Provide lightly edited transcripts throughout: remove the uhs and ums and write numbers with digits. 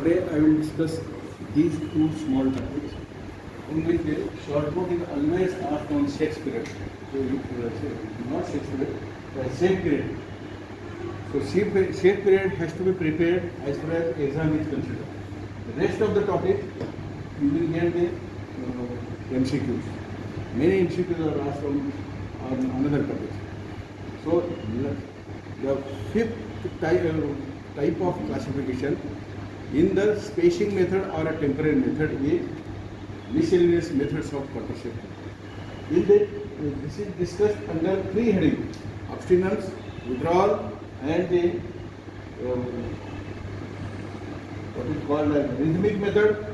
Today I will discuss these two small topics in which the short book is always asked on sex period. So not sex period, but safe period. So safe period has to be prepared as far as exam is considered. The rest of the topic you will get the MCQs. Many MCQs are asked on another topic. So the fifth type of classification in the spacing method or a temporary method is miscellaneous methods of contraception. In that, this is discussed under three headings: abstinence, withdrawal, and the what is called as rhythmic method,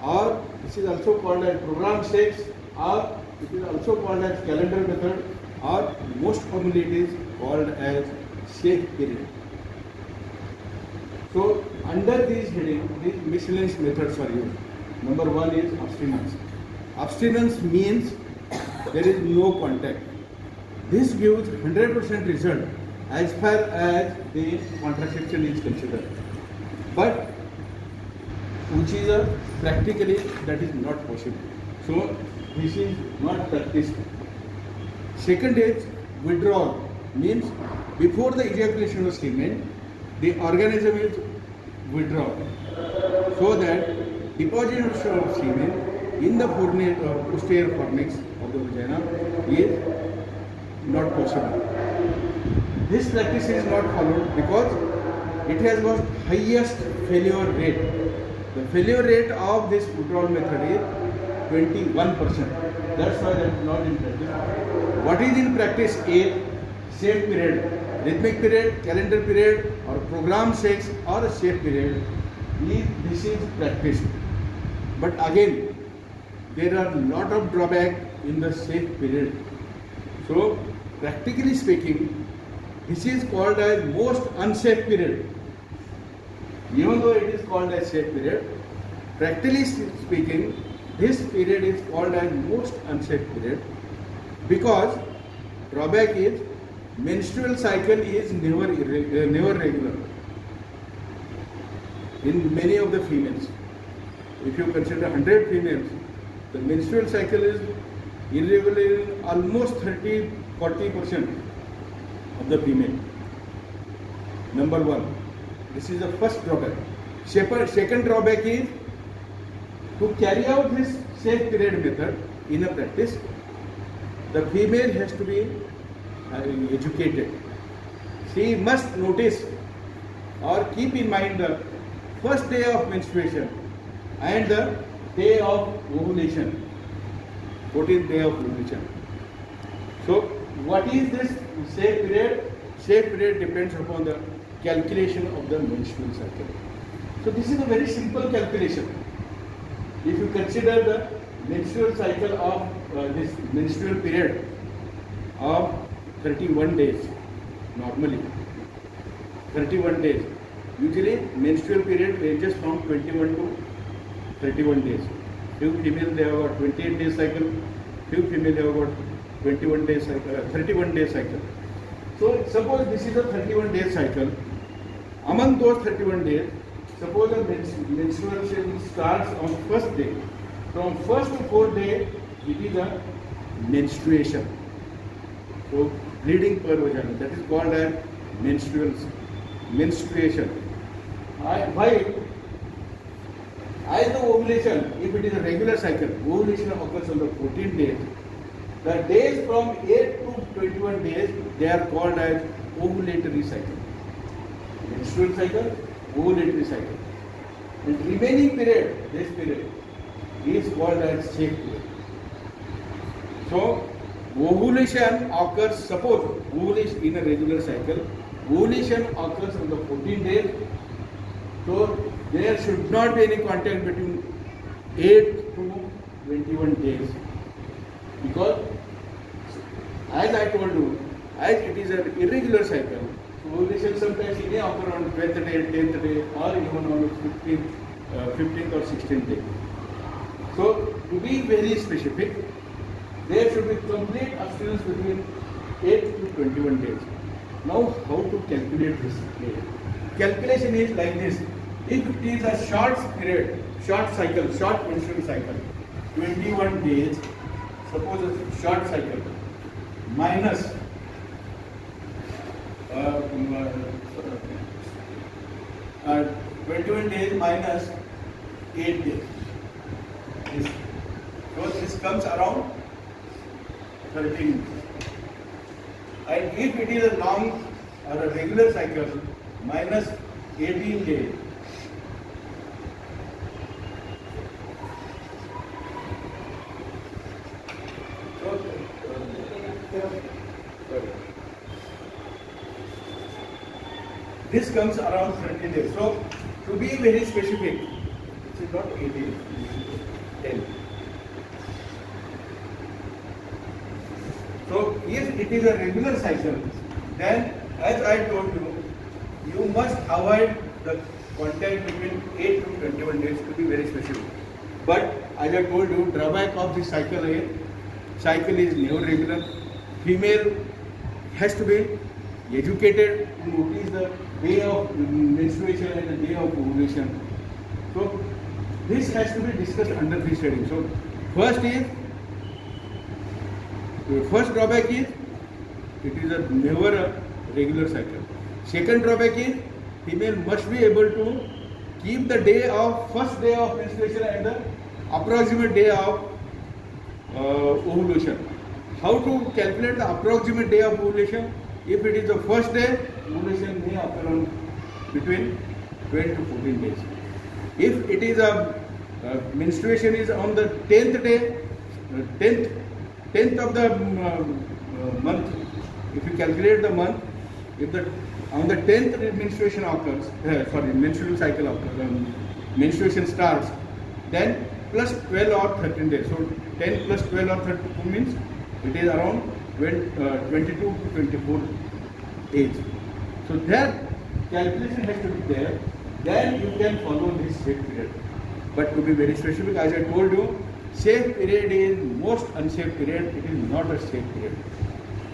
or this is also called as program sex, or it is also called as calendar method, or most commonly it is called as safe period. So under these headings, these miscellaneous methods are used. Number one is abstinence. Abstinence means there is no contact. This gives 100% result as far as the contraception is considered. But which is practically that is not possible. So this is not practiced. Second is withdrawal, means before the ejaculation of semen, the organism is withdrawn, so that deposition of semen in the posterior fornix of the vagina is not possible. This practice is not followed because it has got highest failure rate. The failure rate of this withdrawal method is 21%. That's why that is not in practice. What is in practice is safe period, rhythmic period, calendar period, or program sex, or a safe period. This is practiced. But again, there are a lot of drawback in the safe period. So practically speaking, this is called as most unsafe period. Even though it is called as safe period, practically speaking, this period is called as most unsafe period because drawback is menstrual cycle is never regular in many of the females. If you consider 100 females, the menstrual cycle is irregular in almost 30-40% of the female. Number one, this is the first drawback. Second drawback is to carry out this safe period method in a practice, the female has to be educated. She must notice or keep in mind the first day of menstruation and the day of ovulation, 14th day of ovulation. So what is this safe period? Safe period depends upon the calculation of the menstrual cycle. So this is a very simple calculation. If you consider the menstrual cycle of this menstrual period of 31 days, normally 31 days. Usually menstrual period ranges from 21 to 31 days. Few females they have got 28 days cycle, few females have got 21 days cycle, 31 days cycle. So suppose this is a 31 day cycle. Among those 31 days, suppose the menstruation starts on first day. From first to fourth day, it is a menstruation. So bleeding per vagina, that is called as menstruation. Why? As the ovulation, if it is a regular cycle, ovulation occurs on the 14th day. The days from 8 to 21 days, they are called as ovulatory cycle. Menstrual cycle, ovulatory cycle. And remaining period, this period, is called as safe period. So ovulation occurs, suppose ovulation in a regular cycle, ovulation occurs on the 14th day. So there should not be any contact between 8 to 21 days. Because as I told you, as it is an irregular cycle, so ovulation sometimes it may occur on 12th day, 10th day, or even on the 15th or 16th day. So to be very specific, there should be complete abstinence between 8 to 21 days. Now how to calculate this? Calculation is like this. If it is a short period, short cycle, short menstrual cycle, 21 days, suppose a short cycle, minus 21 days minus 8 days. So this comes around 13. And if it is a long or a regular cycle, minus 18 days. So, this comes around 13 days. So, to be very specific, this is not 18, this is 10. So, if it is a regular cycle, then as I told you, you must avoid the contact between 8 to 21 days to be very specific. But as I told you, drawback of this cycle is never regular. Female has to be educated to notice the day of menstruation and the day of ovulation. So this has to be discussed under this heading. So first drawback is it is never a regular cycle. Second drawback is female must be able to keep the first day of menstruation and the approximate day of ovulation. How to calculate the approximate day of ovulation? If it is the first day, ovulation may occur on between 12 to 14 days. If it is menstruation is on the 10th day, 10th of the month, if you calculate the month, if on the 10th menstruation occurs, menstrual cycle occurs, menstruation starts, then plus 12 or 13 days. So 10 plus 12 or 32 means it is around 22 to 24 days. So that calculation has to be there. Then you can follow this safe period. But to be very specific, as I told you, safe period is most unsafe period. It is not a safe period.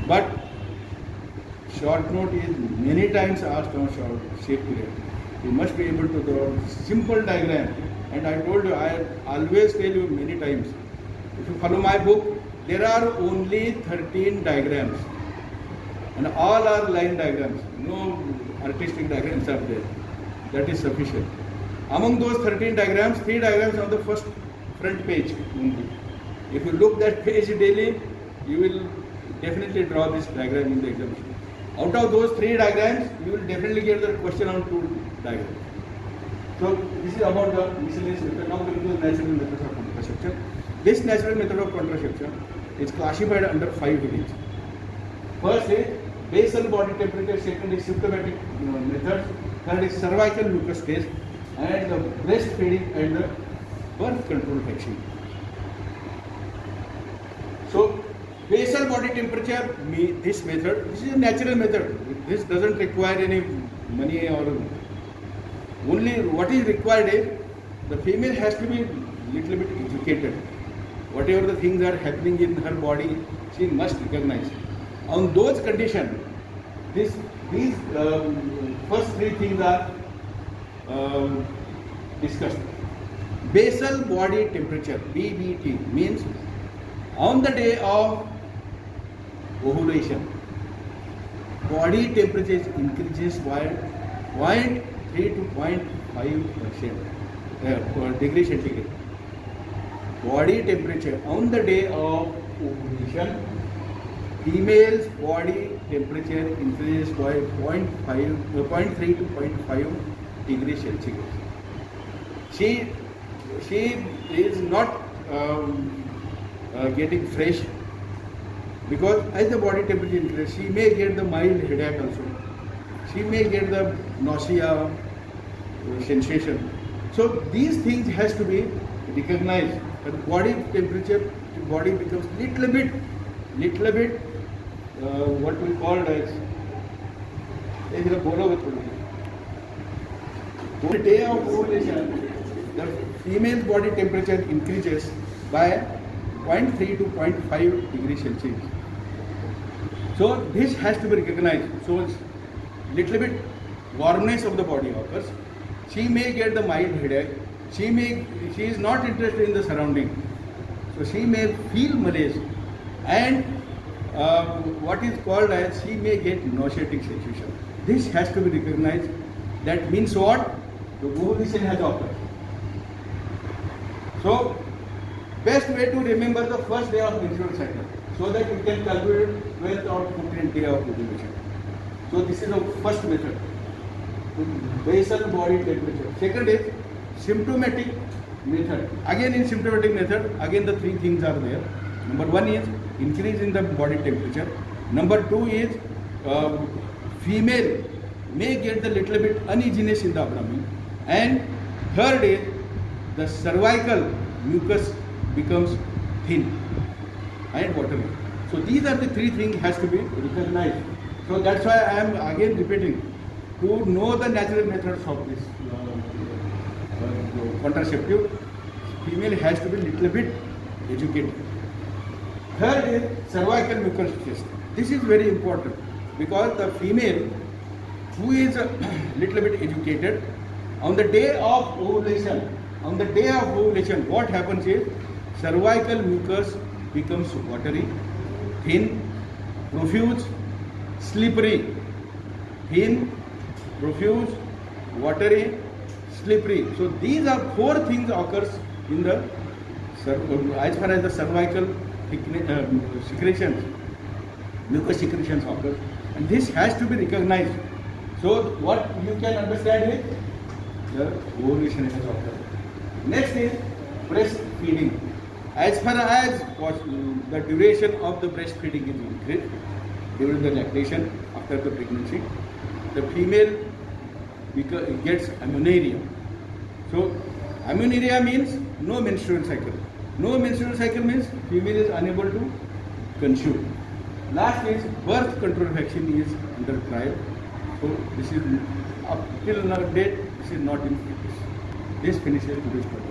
But short note is many times asked on short safe period. You must be able to draw simple diagram. And I told you, I always tell you many times, if you follow my book, there are only 13 diagrams. And all are line diagrams. No artistic diagrams are there. That is sufficient. Among those 13 diagrams, 3 diagrams on the front page only. If you look that page daily, you will definitely draw this diagram in the examination. Out of those 3 diagrams, you will definitely get the question on 2 diagrams. So this is about the miscellaneous method. Now we will do the natural methods of contraception. This natural method of contraception is classified under 5 headings. First is basal body temperature, second is symptomatic methods, third is cervical mucus test, and the breastfeeding and the birth control vaccine. So basal body temperature, this method, this is a natural method. This doesn't require any money or only what is required is the female has to be little bit educated. Whatever the things are happening in her body, she must recognize. On those conditions, these first 3 things are discussed. Basal body temperature, BBT, means on the day of ovulation, body temperature increases by 0.3 to 0.5% degree centigrade. Body temperature on the day of ovulation, female's body temperature increases by 0.3 to 0.5 degree centigrade. She is not getting fresh, because as the body temperature increases, she may get the mild headache also. She may get the nausea sensation. So these things has to be recognized. But body temperature, the body becomes little bit what we call as on the day of ovulation, the female body temperature increases by 0.3 to 0.5 degrees Celsius. So this has to be recognized. So little bit warmness of the body occurs. she may get the mild headache. She is not interested in the surrounding. So she may feel malaise, and what is called as she may get nauseatic sensation. This has to be recognized. That means what? The ovulation has occurred. So, best way to remember the first day of menstrual cycle, so that you can calculate 12th or 15th day of ovulation. So this is the first method. Basal body temperature. Second is symptomatic method. Again in symptomatic method, again the three things are there. Number one is increase in the body temperature. Number two is female may get the little bit uneasiness in the abdomen. And third is the cervical mucus becomes thin and watery. So these are the three things has to be recognized. So that's why I am again repeating, to know the natural methods of this contraceptive, female has to be little bit educated. Third is cervical mucus test. This is very important because the female who is a little bit educated, on the day of ovulation, what happens is cervical mucus becomes watery, thin, profuse, slippery. Thin, profuse, watery, slippery. So these are four things occurs in the as far as the cervical secretions, mucus secretions occurs, and this has to be recognized. So what you can understand is the ovulation has occurred. Next is breastfeeding. As far as the duration of the breastfeeding is increased during the lactation after the pregnancy, the female gets amenorrhea. So amenorrhea means no menstrual cycle. No menstrual cycle means female is unable to conceive. Last is birth control vaccine is under trial. So this is up till now date, this is not in practice. This finishes today's topic.